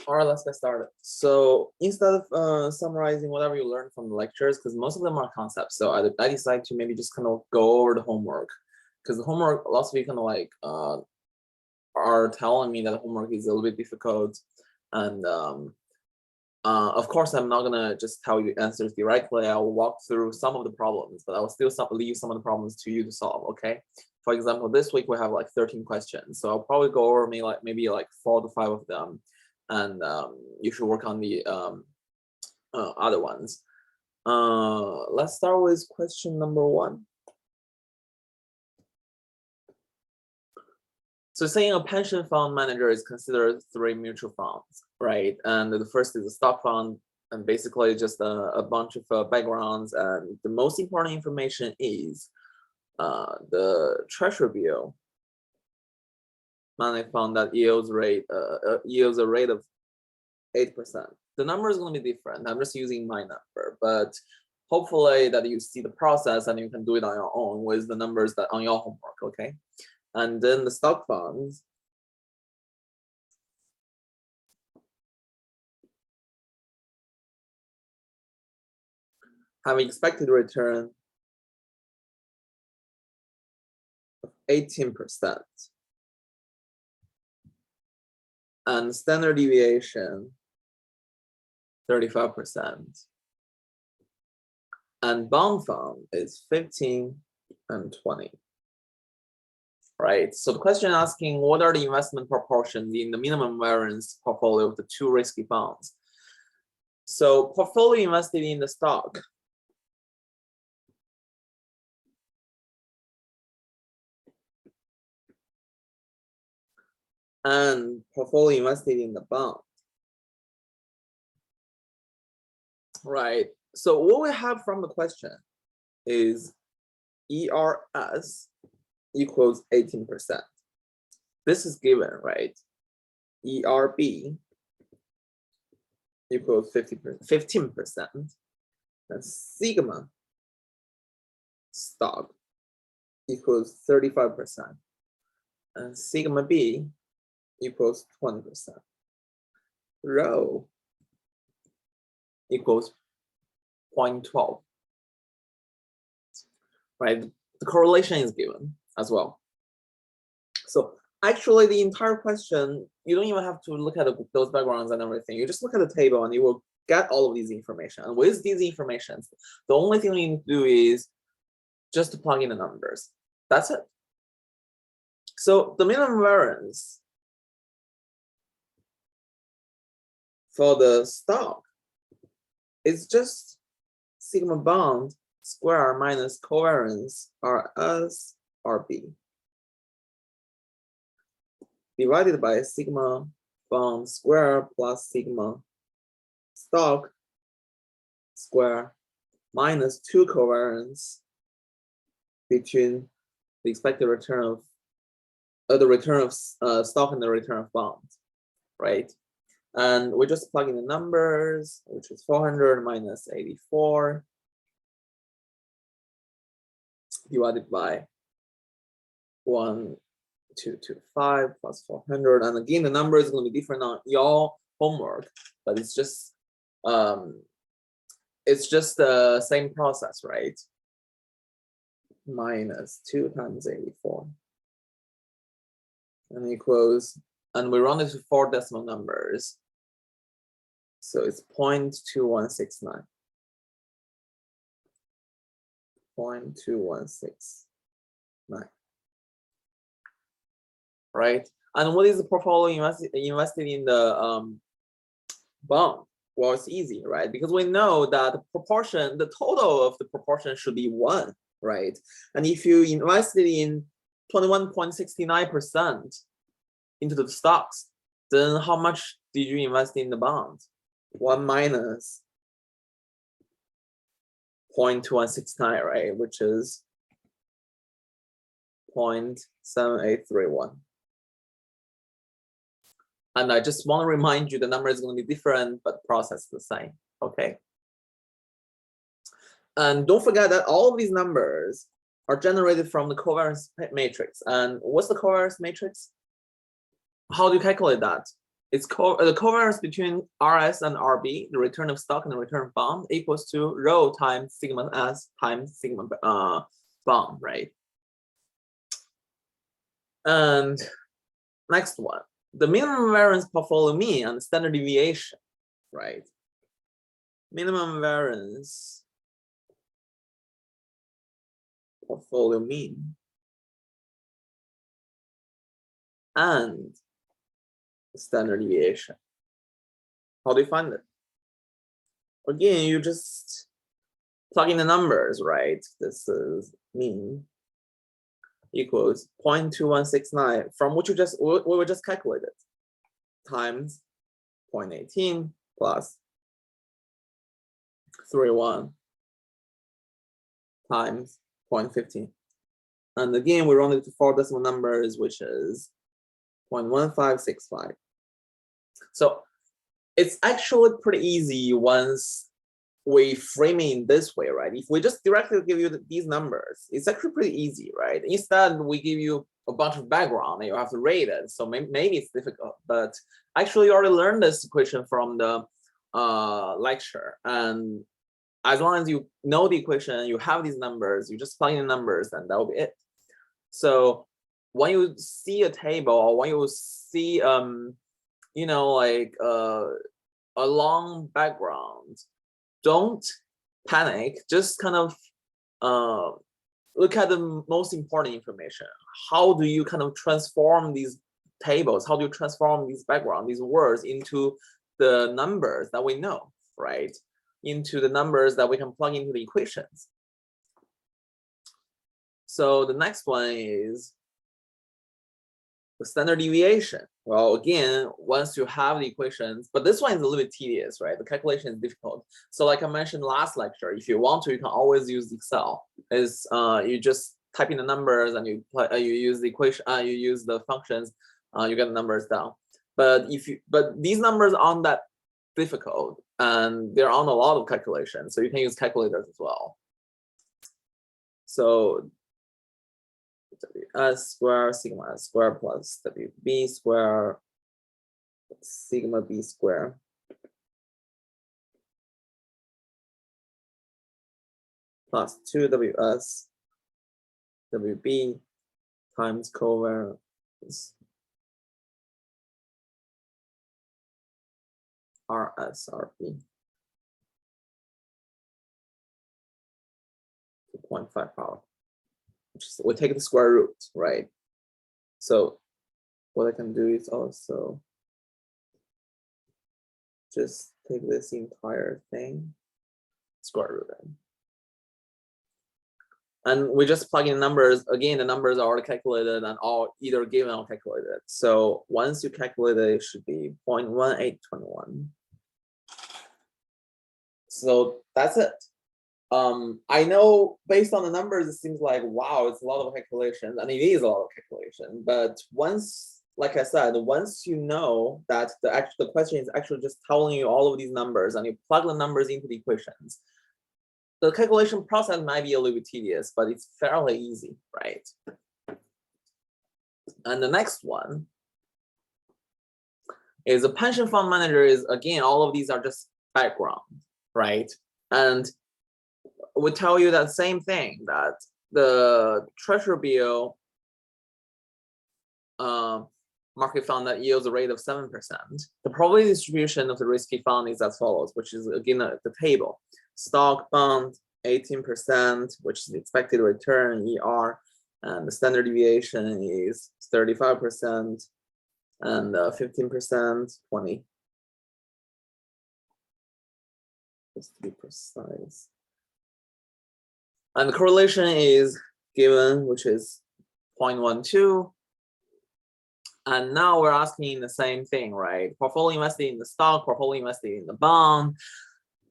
All right, let's get started. So instead of summarizing whatever you learned from the lectures, because most of them are concepts, so I decided to maybe just kind of go over the homework, because the homework, lots of you kind of like are telling me that the homework is a little bit difficult, and of course I'm not gonna just tell you answers directly. I will walk through some of the problems, but I will still leave some of the problems to you to solve. Okay. For example, this week we have like 13 questions, so I'll probably go over maybe like 4 to 5 of them. And you should work on the other ones. Let's start with question number 1. So saying a pension fund manager is considered 3 mutual funds, right? And the first is a stock fund, and basically just a bunch of backgrounds. And the most important information is the treasury bill money fund that yields a rate of 8%. The number is going to be different. I'm just using my number, but hopefully that you see the process and you can do it on your own with the numbers that on your homework. Okay. And then the stock funds, have expected return of 18%. And standard deviation 35%. And bond fund is 15 and 20. Right. So the question asking, what are the investment proportions in the minimum variance portfolio of the 2 risky funds? So portfolio invested in the stock and portfolio invested in the bond. Right. So what we have from the question is ERS equals 18%. This is given, right? ERB equals 15%. And sigma stock equals 35%. And sigma B equals 20%. Rho equals 0.12. Right? The correlation is given as well. So actually the entire question, you don't even have to look at those backgrounds and everything. You just look at the table and you will get all of these information. And with these informations, the only thing you need to do is just to plug in the numbers. That's it. So the minimum variance for the stock is just sigma bond square minus covariance RS RB divided by sigma bond square plus sigma stock square minus 2 covariance between the expected return of the return of stock and the return of bond, right? And we just plug in the numbers, which is 400 minus 84 divided by 1225 plus 400. And again, the number is going to be different on your homework, but it's just the same process, right? Minus 2 times 84 and equals, and we run it to 4 decimal numbers. So it's 0.2169. 0.2169. Right? And what is the portfolio invested in the bond? Well, it's easy, right? Because we know that the total of the proportion should be 1, right? And if you invested in 21.69% into the stocks, then how much did you invest in the bonds? 1 minus 0.2169, right? Which is 0.7831. And I just want to remind you the number is going to be different, but the process is the same, okay? And don't forget that all of these numbers are generated from the covariance matrix. And what's the covariance matrix? How do you calculate that? it's the covariance between RS and RB, the return of stock and the return of bond, equals to rho times sigma S times sigma bond, right? And next one, the minimum variance portfolio mean and standard deviation, right? Minimum variance portfolio mean and standard deviation. How do you find it? Again, you just plug in the numbers, right? This is mean equals 0.2169 from which we were just calculated times 0.18 plus 3.1 times 0.15. And again, we rounded to 4 decimal numbers, which is 0.1565. So it's actually pretty easy once we frame it in this way, right? If we just directly give you these numbers, it's actually pretty easy, right? Instead, we give you a bunch of background and you have to rate it. So maybe it's difficult, but actually you already learned this equation from the lecture. And as long as you know the equation, you have these numbers, you just plug in the numbers and that will be it. So when you see a table or when you see, you know, like a long background, don't panic, just kind of look at the most important information. How do you kind of transform these tables? How do you transform these background, these words into the numbers that we know, right? Into the numbers that we can plug into the equations. So the next one is the standard deviation. Well, again, once you have the equations, but this one is a little bit tedious, right? The calculation is difficult. So like I mentioned last lecture, if you want to, you can always use Excel. Is you just type in the numbers and you use the equation, you use the functions, you get the numbers down. But these numbers aren't that difficult, and they're on a lot of calculations, so you can use calculators as well. So S square sigma S square plus WB square sigma B square plus 2WS WB times covariance RS RB 2.5 power. We take the square root, right? So what I can do is also just take this entire thing, square root it. And we just plug in numbers. Again, the numbers are already calculated and all either given or calculated. So once you calculate it, it should be 0.1821. So that's it. I know based on the numbers, it seems like, wow, it's a lot of calculations, and it is a lot of calculation. But once, like I said, once you know that the question is actually just telling you all of these numbers and you plug the numbers into the equations, the calculation process might be a little bit tedious, but it's fairly easy, right? And the next one is a pension fund manager is, again, all of these are just background, right? And we tell you that same thing, that the treasury bill market fund that yields a rate of 7%. The probability distribution of the risky fund is as follows, which is again the table. Stock bond 18%, which is the expected return ER, and the standard deviation is 35%, and 15%, 20. Just to be precise. And the correlation is given, which is 0.12. And now we're asking the same thing, right? Portfolio invested in the stock, portfolio invested in the bond.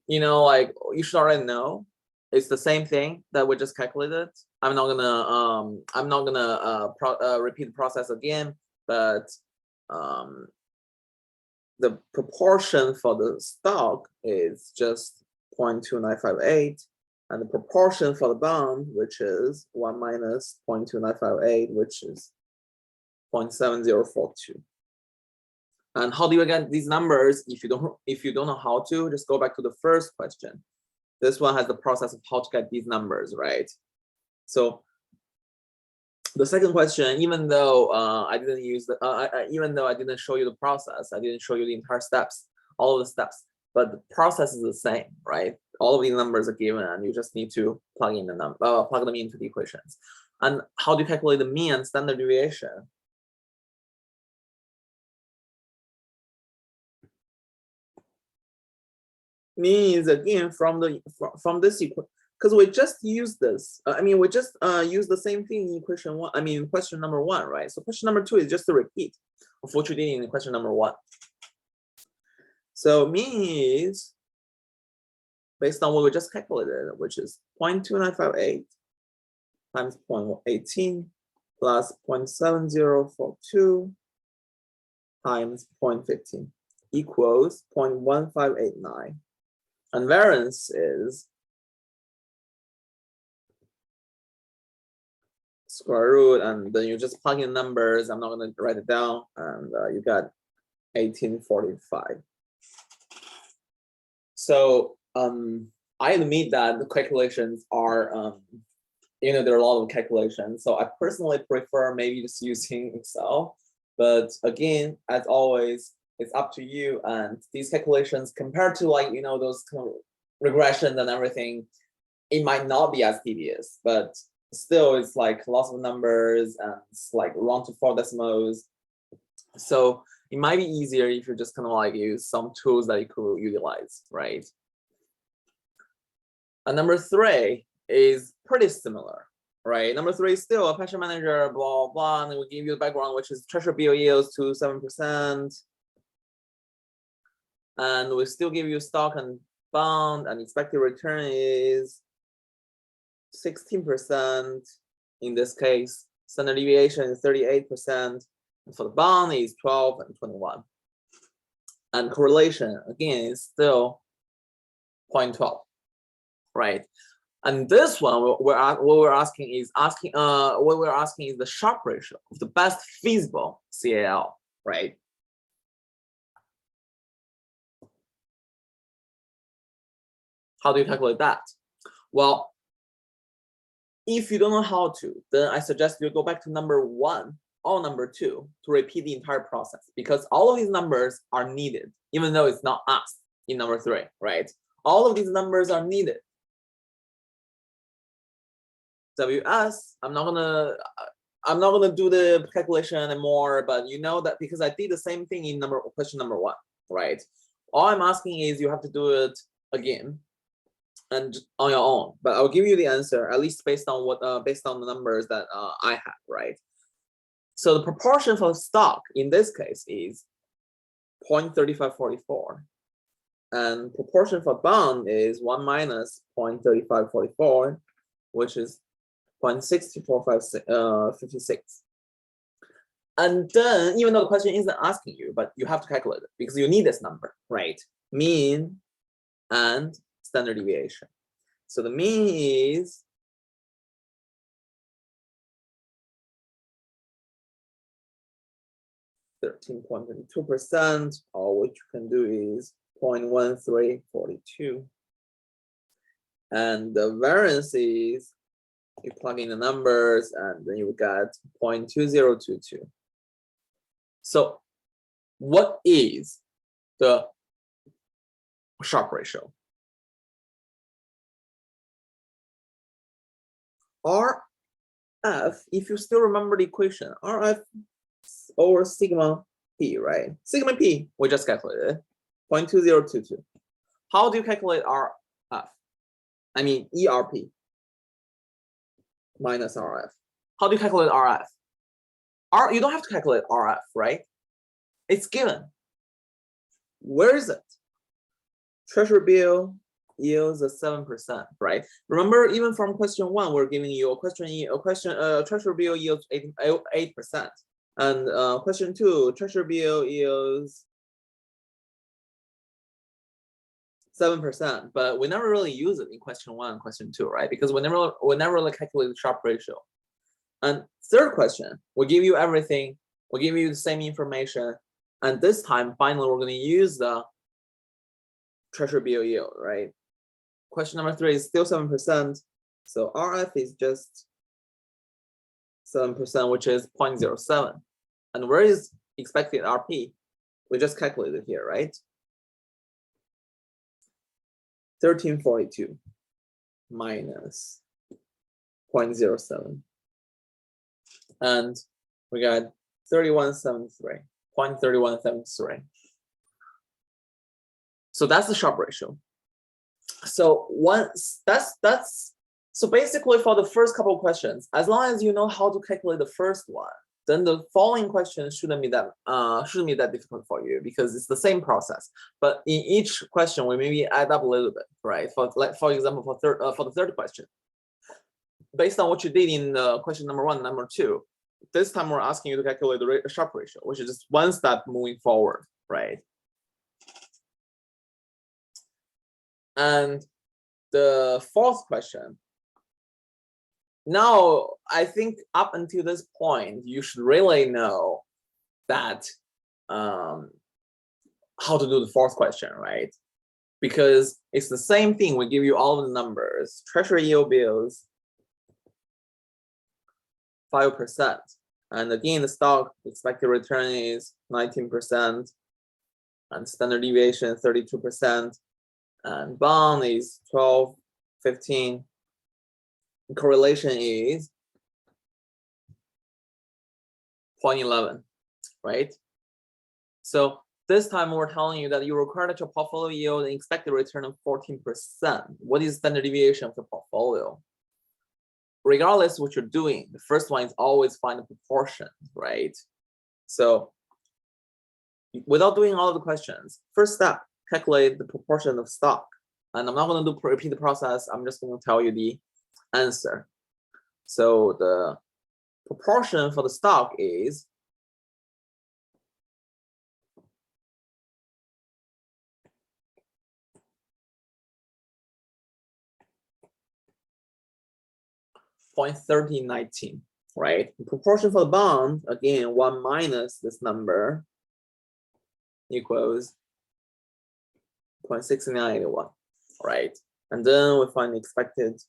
You know, like you should already know. It's the same thing that we just calculated. I'm not gonna repeat the process again, but the proportion for the stock is just 0.2958. And the proportion for the bond, which is 1 minus 0.2958, which is 0.7042. And how do you get these numbers? If you don't know how to, just go back to the first question. This one has the process of how to get these numbers, right? So the second question, even though I didn't use the, even though I didn't show you the process, I didn't show you the entire steps, all of the steps, but the process is the same, right? All of these numbers are given, and you just need to plug in the plug them into the equations. And how do you calculate the mean and standard deviation? Mean is again from this equation, because we just use this. I mean, we just use the same thing in equation one. I mean, question number one, right? So question number two is just a repeat of what you did in question number one. So mean is based on what we just calculated, which is 0.2958 times 0.18 plus 0.7042 times 0.15 equals 0.1589. And variance is square root, and then you just plug in numbers. I'm not going to write it down, and you got 1845. So I admit that the calculations are, there are a lot of calculations. So I personally prefer maybe just using Excel. But again, as always, it's up to you. And these calculations, compared to those kind of regressions and everything, it might not be as tedious, but still it's like lots of numbers and it's like 1 to 4 decimals. So it might be easier if you just kind of use some tools that you could utilize, right? And number 3 is pretty similar, right? Number 3 is still a pension manager, blah, blah, and then we give you the background, which is treasury bill yields to 7%. And we still give you stock and bond, and expected return is 16%. In this case, standard deviation is 38%. And for the bond is 12 and 21. And correlation, again, is still 0.12, right? And this one, what we're asking is the Sharpe ratio of the best feasible CAL, right? How do you calculate that? Well, if you don't know how to, then I suggest you go back to number 1 or number 2 to repeat the entire process, because all of these numbers are needed, even though it's not asked in number 3, right? All of these numbers are needed. WS, I'm not gonna do the calculation anymore, but you know that because I did the same thing in question number 1, right? All I'm asking is you have to do it again and on your own, but I'll give you the answer, at least based on the numbers that I have, right? So the proportion for stock in this case is 0.3544, and proportion for bond is 1 minus 0.3544, which is 0.6456. And then, even though the question isn't asking you, but you have to calculate it because you need this number, right? Mean and standard deviation. So the mean is 13.22%, or what you can do is 0.1342. And the variance is, you plug in the numbers and then you get 0.2022. So what is the Sharpe ratio? RF, if you still remember the equation, RF over sigma P, right? Sigma P, we just calculated 0.2022. How do you calculate RF? I mean ERP minus RF. How do you calculate RF? You don't have to calculate RF, right? It's given. Where is it? Treasury bill yields a 7%, right? Remember, even from question 1, we're giving you a treasury bill yields 8%. And question 2, treasury bill yields 7%, but we never really use it in question 1 and question 2, right? Because we never really calculate the Sharpe ratio. And third question, we'll give you everything, we'll give you the same information, And this time, finally, we're going to use the treasury bill yield, right? Question number 3 is still 7%. So RF is just 7%, which is 0.07. And where is expected RP? We just calculated here, right? 1342 minus 0.07. And we got 3173, 0.3173. So that's the Sharpe ratio. So once so basically for the first couple of questions, as long as you know how to calculate the first one, then the following question shouldn't be that difficult for you because it's the same process. But in each question, we maybe add up a little bit, right? For example, for the third question, based on what you did in question number 1, number 2, this time we're asking you to calculate the Sharpe ratio, which is just one step moving forward, right? And the fourth question. Now, I think up until this point, you should really know that how to do the fourth question, right? Because it's the same thing. We give you all of the numbers. Treasury yield bills, 5%. And again, the stock expected return is 19%. And standard deviation, 32%. And bond is 12, 15. Correlation is 0.11, right? So this time we're telling you that you require that your portfolio yield an expected return of 14%. What is standard deviation of the portfolio? Regardless of what you're doing, the first one is always find the proportion, right? So without doing all of the questions, first step, calculate the proportion of stock. And I'm not going to repeat the process. I'm just going to tell you the answer. So the proportion for the stock is 0.3019, right? The proportion for the bond, again, 1 minus this number equals 0.6981, right? And then we find the expected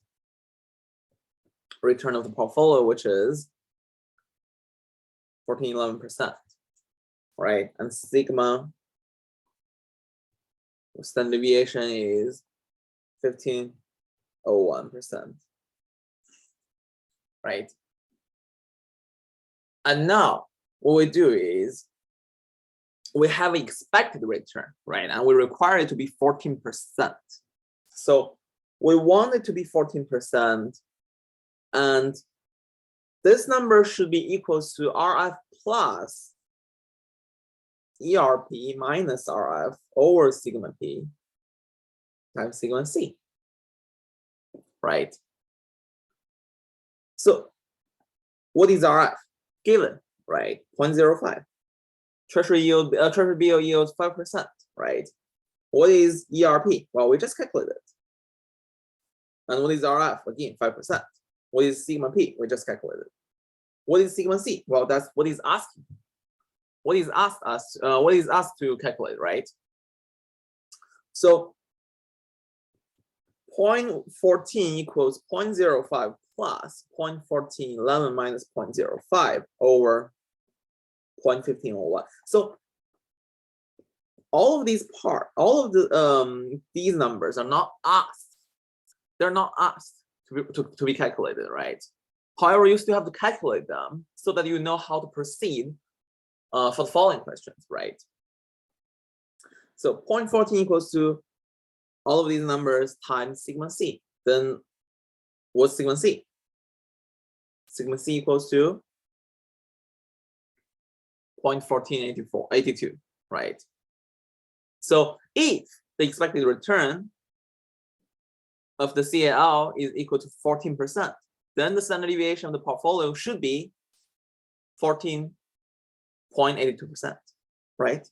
return of the portfolio, which is 14.11%, right? And sigma standard deviation is 15.01%, right? And now what we do is we have an expected return, right? And we require it to be 14%. So we want it to be 14%. And this number should be equals to RF plus ERP minus RF over sigma P times sigma C, right? So what is RF? Given, right? 0.05. Treasury bill yields 5%, right? What is ERP? Well, we just calculated. And what is RF? Again, 5%. What is sigma P? We just calculated. What is sigma C? Well, that's what is asking. What is asked to calculate, right? So 0.14 equals 0.05 plus 0.1411 minus 0.05 over 0.1501. So all of these these numbers are not asked. They're not asked to be calculated, right? However, you still have to calculate them so that you know how to proceed for the following questions, right? So 0.14 equals to all of these numbers times sigma C. Then what's sigma C? Sigma C equals to 0.1482, right? So if the expected return of the CAL is equal to 14%, then the standard deviation of the portfolio should be 14.82%, right?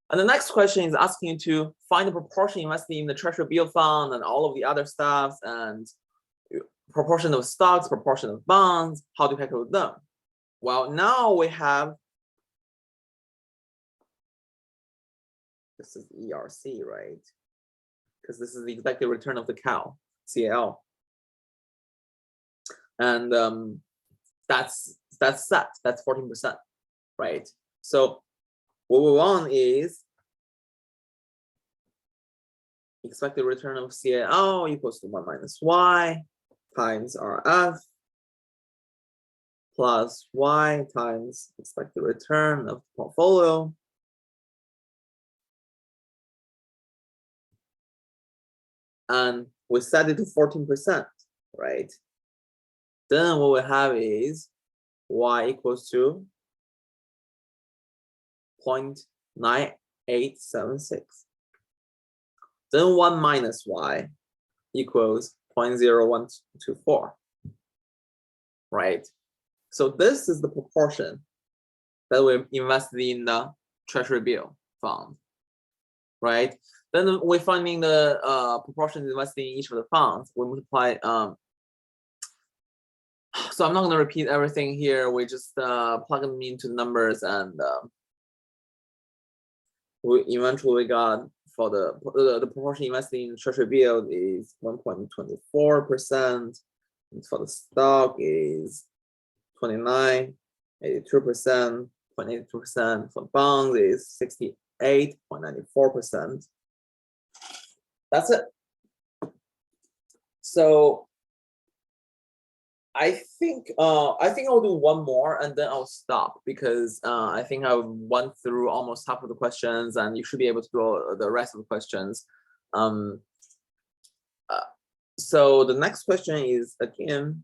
And the next question is asking you to find the proportion invested in the treasury bill fund and all of the other stuff, and proportion of stocks, proportion of bonds, how to calculate them. Well, now we have This is ERC, right? Because this is the expected return of the cow, CAL. And that's set, that's 14%, right? So what we want is expected return of CAL equals to 1 minus Y times RF plus Y times expected return of the portfolio and we set it to 14%, right? Then what we have is Y equals to 0.9876. Then 1 minus Y equals 0.0124, right? So this is the proportion that we invested in the treasury bill fund, right? Then we're finding the proportion invested in each of the funds. We multiply. So I'm not going to repeat everything here. We just plug them into numbers, and we eventually got for the proportion invested in treasury bill is 1.24%. For the stock is 29.82%. 0.82%. For bonds is 68.94%. That's it. So I think I'll do one more and then I'll stop because I think I went through almost half of the questions and you should be able to do the rest of the questions. So the next question is again,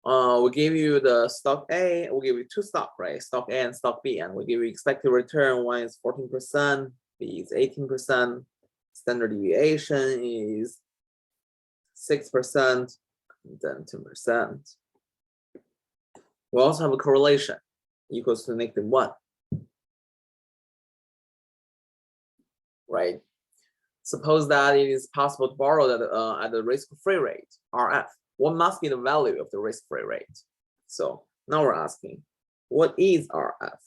we give you the stock A, we give you two stock, right? Stock A and stock B, and we give you expected return. One is 14%, B is 18%, standard deviation is 6%, and then 10%. We also have a correlation equals to -1, right? Suppose that it is possible to borrow that at the risk-free rate, RF. What must be the value of the risk-free rate? So now we're asking, what is RF,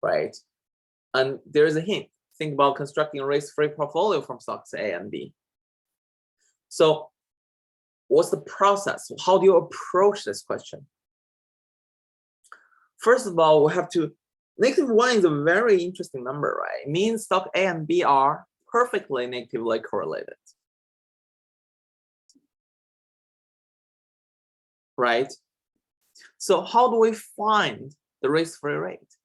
right? And there's a hint. Think about constructing a risk-free portfolio from stocks A and B. So what's the process? How do you approach this question? First of all, we have to, -1 is a very interesting number, right? It means stock A and B are perfectly negatively correlated, right? So how do we find the risk-free rate?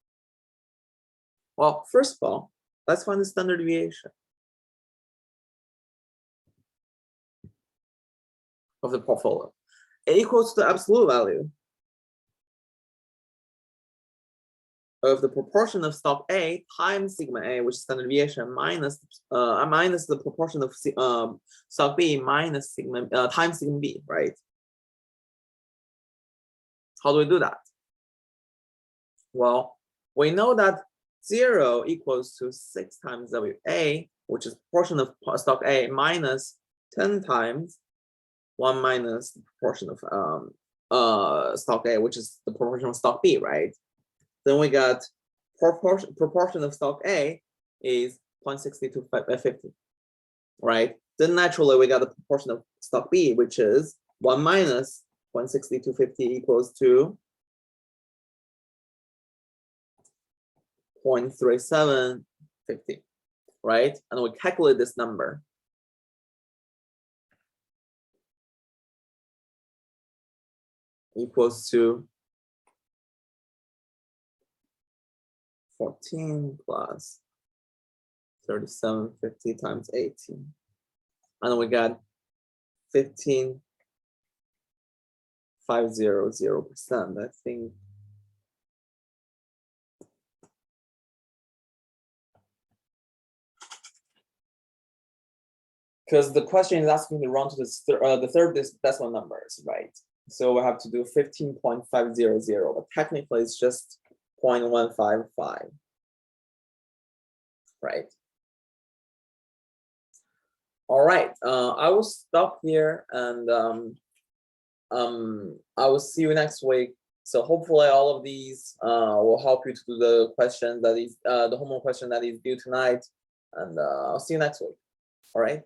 Well, first of all, let's find the standard deviation of the portfolio. It equals to the absolute value of the proportion of stock A times sigma A, which is standard deviation, minus the proportion of stock B minus sigma times sigma B, right? How do we do that? Well, we know that 0 equals to 6 times WA, which is proportion of stock A minus 10 times 1 minus the proportion of stock A, which is the proportion of stock B, right? Then we got proportion of stock A is 0.6250, right? Then naturally we got the proportion of stock B, which is 1 minus 0.6250 equals to 0.3750, right? And we calculate this number. Equals to 14 plus 3750 times 18. And we got 15.500%, I think. Because the question is asking to round to the third decimal numbers, right? So we have to do 15.500, but technically it's just 0.155, right? All right, I will stop here and I will see you next week. So hopefully all of these will help you to do the question that is the homework question that is due tonight. And I'll see you next week. All right.